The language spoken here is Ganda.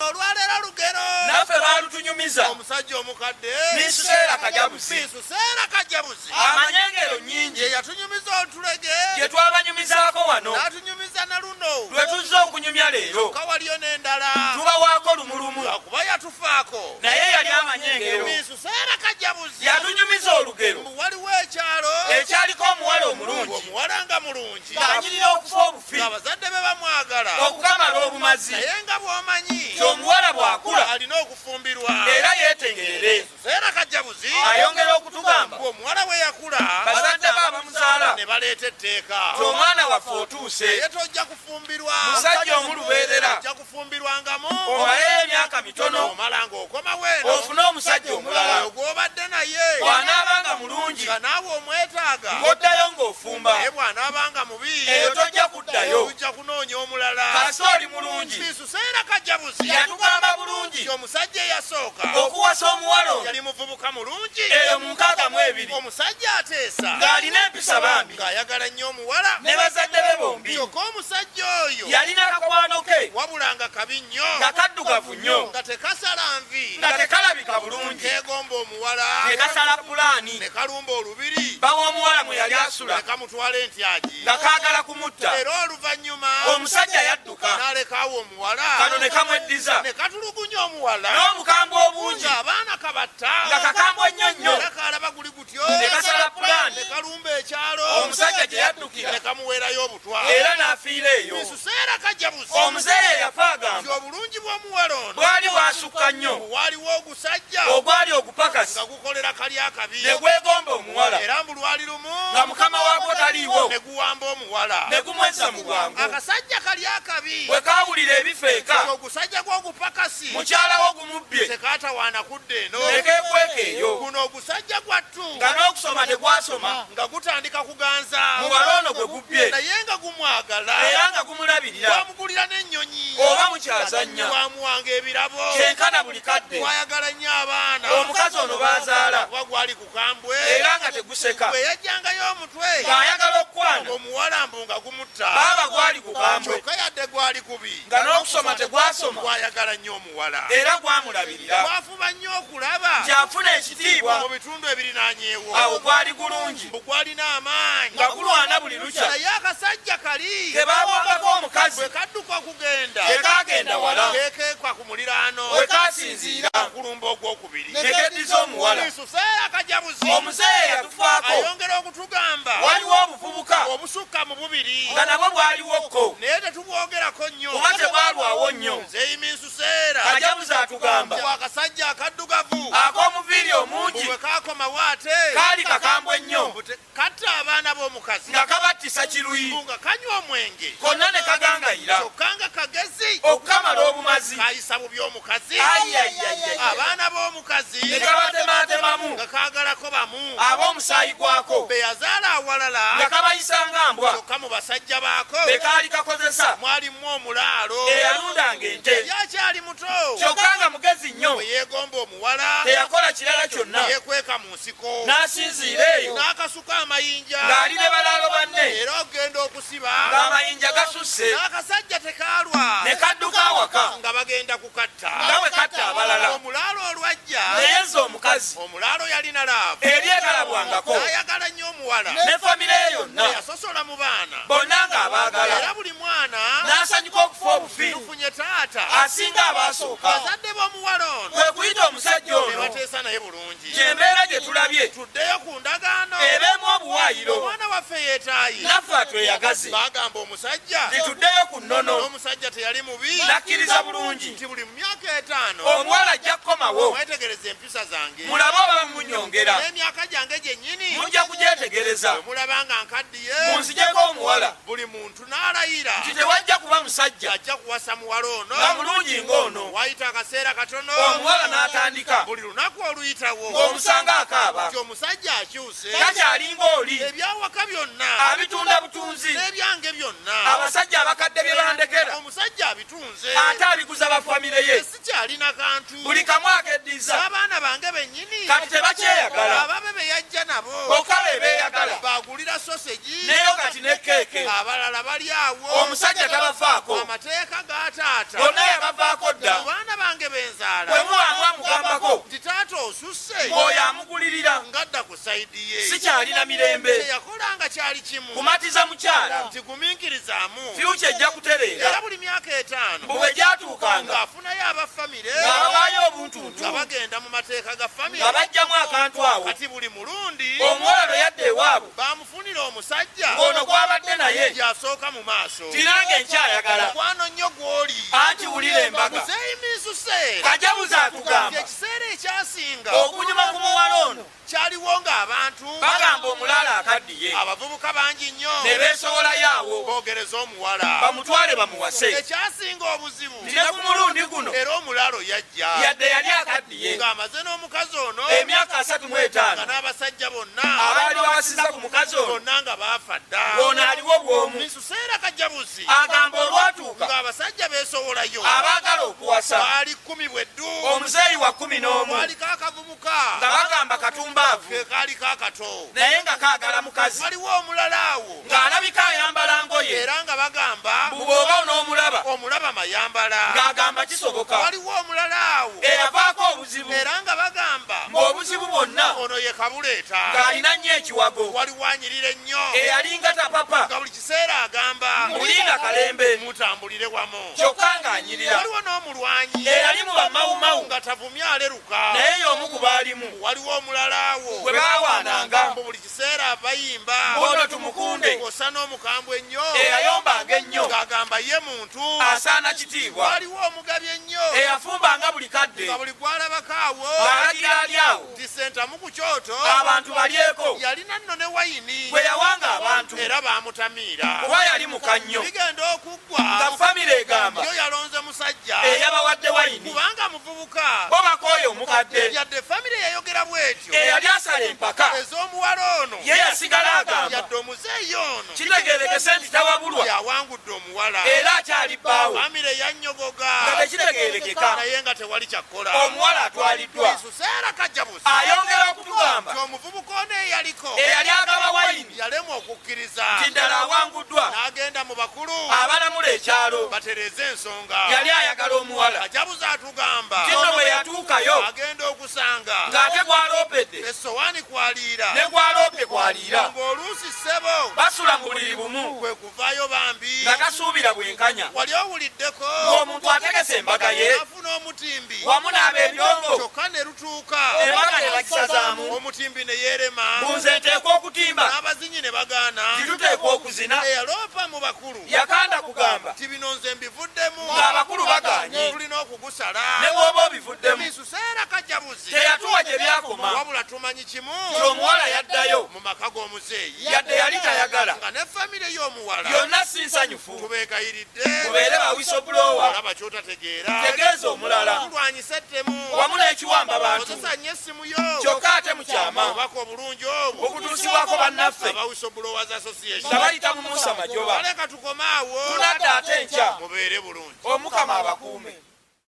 olwaleero lugero naffe baalutunyumiza omusajja omukadde Misuseera Kajabuzi Misuseera Kajabuzi amanyengero nnyingi ye yatunyumiza olutulege gye twabanyumizaako wano n'atunyumiza na luno lwe tuzza okunyumya leero ka waliyo n'endala tubawaako lumulumu lwakuba yatufaako naye yali amanyengero Misuseera Kajabuzi yatunyumiza olugero waliwo ekyalo ekyaliko omuwala omulungi omuwala nga mulungi ng'anyirira okufa obufi ng'abazadde be bamwagala okukamala obumazi naye nga bw'omanyi omuwala bw'akula alina okufumbirwa era yeetegerere Misuseera Kajabuzi ayongera okutugamba omuwala bwe yakula bazadde be abamuzaala ne baleeta etteeka omwana waffe otuuse naye tojja kufumbirwa musajja omulubeerera ojja kufumbirwangamu omalayo emyaka mitono omala ng'okoma weeno ofune omusajja omulala oyo gw'obadde naye bw'anaabanga mulungi nga naawe omwetaaga ng'oddayo ng'ofumba naye bw'anaabanga mubi eyo tojja kuddayo ojja kunoonya omulala kasita oli mulungi Misuseera Kajabuzi yatugamba bulungi omusajja eyasooka okuwasa omuwala ono yali muvubuka mulungi eyo mu 62 omusajja ateesa ng'alina empisa bambi ng'ayagala nnyo omuwala ne bazadde be bombi kyokka omusajja oyo yalina kakwano ke wabula nga kabi nnyo nga kaddugavu nnyo nga tekasala nvi nga tekalabika bulungi keegomba omuwala ne kasala pulaani ne kalumba olubiri bawa omuwala mwe yali asula ne kamutwala entyagi nga kaagala kumutta era oluvannyuma omusajja yadduka n'alekaawo omuwala kano ne kamweddiza ne katulugunya omuwala n'omukambwe obungi ng'abaana kabatta nga kakambwe nnyo nnyo era kalaba guli gutyo ne kasala pulaani ne kalumba ekyalo omusajja gye yaddukira ne kamuweerayo obutwa era n'afiira eyo Misuseera Kajabuzi omuzeeyi yafa agamba obulungi bw'omuwala ono bwali bwasukka nnyo waaliwo ogusajja ogwali ogupakasi nga gukolera kali akabi ne gwegomba omuwala era mu lwali lumu nga mukama waagwo taliiwo ne guwamba omuwala ne gumwezza mu bwangu akasajja kali akabi bwe kaawulira ebifeeka ogusajja gw'ogupakasi mukyalawo gumubbye tekatawaana kudda eno ne keekweka eyo guno ogusajja gwattu nga n'okusoma tegwasoma nga gutandika kuganza muwala ono gwe gubbye naye nga gumwagala era nga gumulabirira gwamugulira n'ennyonyi oba mukyazannya gwamuwanga ebirabo kyenkana buli kadde gwayagala nnyo abaana omukazi ono baazaala kuba gwali kukambwe era nga teguseka bwe yajjangayo omutwe ng'ayagala okukwana omuwala mbu nga gumutta baaba gwali kukambwe kyokka yadde gwali kubi nga n'okusoma tegwasoma gwayagala nnyo omuwala era gwamulabirira gwafuba nnyo okulaba kyafuna ekitiibwa mu bitundu ebirinaanyeewo awo gwali gulungi mbu gwalina amaanyi nga gulwana buli lukya naye akasajja kali ke baawambako omukazi bwe kadduka okugenda tekagenda wala kekeekwa ku muliraano we kasinziira kulumba ogwokubiri ne keddiza omuwala Misuseera Kajabuzi omuzeeyi yatufaako ayongera okutugamba waliwo obuvubuka obusukka mu bubiri nga nabwo bwaliwoko naye tetubwogerako nnyo kuba tebwalwawo nnyo nze Misuseera Kajabuzi atugamba akasajja akaddugavu ak'omuviiri omungi bwe kakomawo ate kaali kakambwe nnyo katta abaana b'omukazi nga kabattisa kiruyi nga kanywa omwenge konna ne kagangayira kyokka nga kagezi okukamala obumazi kayisa mu by'omukazi abaana b'omukazi ne kabatematemamu nga kaagalako bamu ab'omusaayi gwako be yazaala awalala ne kabayisanga mbwa kyokka mu basajja baako be kaali kakozesa mwalimu omulaalo eyalundanga ente yakyali muto kyokka nga mugezi nnyo bwe yeegomba omuwala teyakola kirala kyonna yeekweka mu nsiko n'asinziira eyo n'akasuka amayinja ng'ali ne balaalo banne era ogenda okusiba ng'amayinja gasusse n'akasajja tekaalwa ne kadduka awaka nga bagenda kukatta nga bwe katta abalala omulaalo olwajja neyezza omukazi omulaalo yalina laavu eri etalabwangako n'ayagala nnyo omuwala ne famire ye yonna yasosola mu baana bonna ng'abaagala era buli mwana n'asanyuka okufa obufi tufunye taata asinga abaasooka bazadde b'omuwala ono kwe kuyita omusajja ne ono bateesa naye bulungi gy'embeera gye tulabye tuddeyo ku ndagaano ebeemu obuwaayiro omwana waffe yeetaayi naffe atweyagaze bagamba omusajja tituddeyo ku nnono n'omusajja teyali mubi nakkiriza bulungi nti buli mu myaka 5 omuwala ajja kukomawo mwetegereze empisa zange mulabe oba munyongera n'emyaka gyange gyennyini mujja kugyetegereza bwe mulaba nga nkaddiye munzijeko omuwala buli muntu n'alayira nti tewajja kuba musajja ajja kuwasa muwala ono nga mulungi ng'ono wayita akaseera katono omuwala n'atandika buli lunaku oluyitawo ng'omusanga akaaba nti omusajja akyuse takyalinga oli ebyawaka byonna abitunda butunzi n'ebyange byonna abasajja abakadde bye bandekera omusajja abitunze ate abiguza bafamire ye sikyalina kantu buli kamu akeddiza abaana bange bennyini kati tebakyeyagala ababe be yajja nabo bokka be beeyagala bagulira sosegi neyo kati ne keeke abalala bali awo omusajja tabafaako amateeka ga taata bonna yabavaako dda abaana bange benzaala bwe mubaamu amugambako nti taata osusse oyo amugulirira ngadda ku sayidi ye sikyalina mirembe teyakolanga kyali kimu kumatiza mukyala nti gumiikirizaamu fyuca ejja kutereera era buli myaka 5 bwe gyatuukanga ng'afunayo abafamire ng'abawaayo obuntuntu nga bagenda mu mateeka ga famire nga bajjamu akantu awo kati buli mulundi omuwala lwe yadda ewaabwe bamufunira omusajja ng'ono gw'abadde naye gy'asooka mu maaso tinange nkyayagala mukwano nnyo gw'oli anti wulira embaga muzeeyi miisuseera kajabuza atugamba ekiseera ekyasinga okunyuma ku muwala ono kyaliwo ng'abantu bagamba omulaala akaddiye abavubuka bangi nnyo ne beesowolayo awo boogereza omuwala bamutwale bamuwase ekyasinga obuzibu nti ne ku mulundi guno era omulaalo yajja yadde yali akaddiye ng'amaze n'omukazi ono emyaka 35 nga n'abasajja bonna abaali bawasiza ku mukazi ono bonna nga baafa dda ono aliwo bw'omu misuseera kajjabuzi agamba olwatuuka ng'abasajja beesowolayo abaagala okuwasa baali 10 bweddu omuzeeyi wa 11 waliko akavubuka nga bagamba katumbaavu ke kaaliko akato naye nga kaagala mukazi waliwo omulala awo ng'alabika ayambala ngoye era nga bagamba bw'oba n'omulaba omulaba mayambala ng'agamba kisoboka waliwo omulala awo eyavaako obuzibu era nga bagamba ng'obuzibu bwonna ono ye kabuleeta ng'alina nnyo ekiwago waliwo anyirira ennyo eyalinga tapapa nga buli kiseera agamba mulinga kalembe mutambulire wamu kyokka ng'anyirira waliwo n'omulwanyi eyali mu bamawumawu nga tavumye aleruka naye y'omu ku baalimu waliwo omulala awo bwe baawaananga mbu buli kiseera bayimba bono tumukunde osa n'omukambwe ennyo eyayombanga ennyo ng'agamba ye muntu asaana kitiibwa waliwo omugabi ennyo eyafumbanga buli kadde nga buli gwalabako awo ng'alagira ali awo nti sentamu ku kyoto abantu balyeko yalina nno ne wayini bwe yawanga abantu era baamutamiira kuba yali mukannyo bigenda nga okuggwa famire egamba yo yalonze musajja eyabawadde wayini kubanga muvubuka bo bakooyo omukadde yadde famire yayogera bwetyo eyali asala empaka ez'omuwala ono ye yasigala agamba yadde omuzeeyi ono kitegeerekese nti tawabulwa yawangudde omuwala era akyali bbaawe famire yannyogoga nga tekitegeerekeka naye nga tewali kyakkola omuwala atwaliddwa isuseera kajjabuzi ayongera okutugamba nti omuvubuka ono eyaliko eyali agaba wayini yalemwa okukkiriza nti ddala awanguddwa n'agenda mu bakulu abalamula ekyalo batereze ensonga yali ayagala omuwala kajjabuzi atugamba kino bwe yatuukayo agenda okusanga ng'ate gwaloopedde essowaani kwaliira ne gwaloopye kwaliira ng'oluusi ssebo basula mu buliri bumu kwe kuvaayo bambi nga tasuubira bwenkanya wali owuliddeko ng'omuntu ategese embaga ye afuna omutimbi wamu n'ab'ebyongo kyokka ne lutuuka embaga ne bakisazaamu omutimbi ne yeerema bunze nteekwa okutimba n'abazinyi ne bagaana tituteekwa okuzina eyaloopa mu bakulu yakanda kugamba nti bino nze mbivuddemu ng'abakulu bagaanye tulina okugusala ne bw'oba obivuddemu misuseera kajjabuzi teyatuwa gye byakoma wabula tumanyi kimu nti omuwala yaddayo mu maka g'omuzeeyi yadde yali tayagala nga ne famire y'omuwala byonna si nsanyufu tubeegayiridde mubeere bawisobulowa olaba kyotategeera tegeeza omulala tulwanyisa ettemu wamu n'ekiwamba bantu kozesa nnyo essimu yo kyokka ate mu kyama obubaka obulungi obwo okutuusibwako bannaffe abawisobulowazi association nga bayita mu musa majoba aleka tukomaawo tunadda ate enkya mubeere bulungi omukama abakuume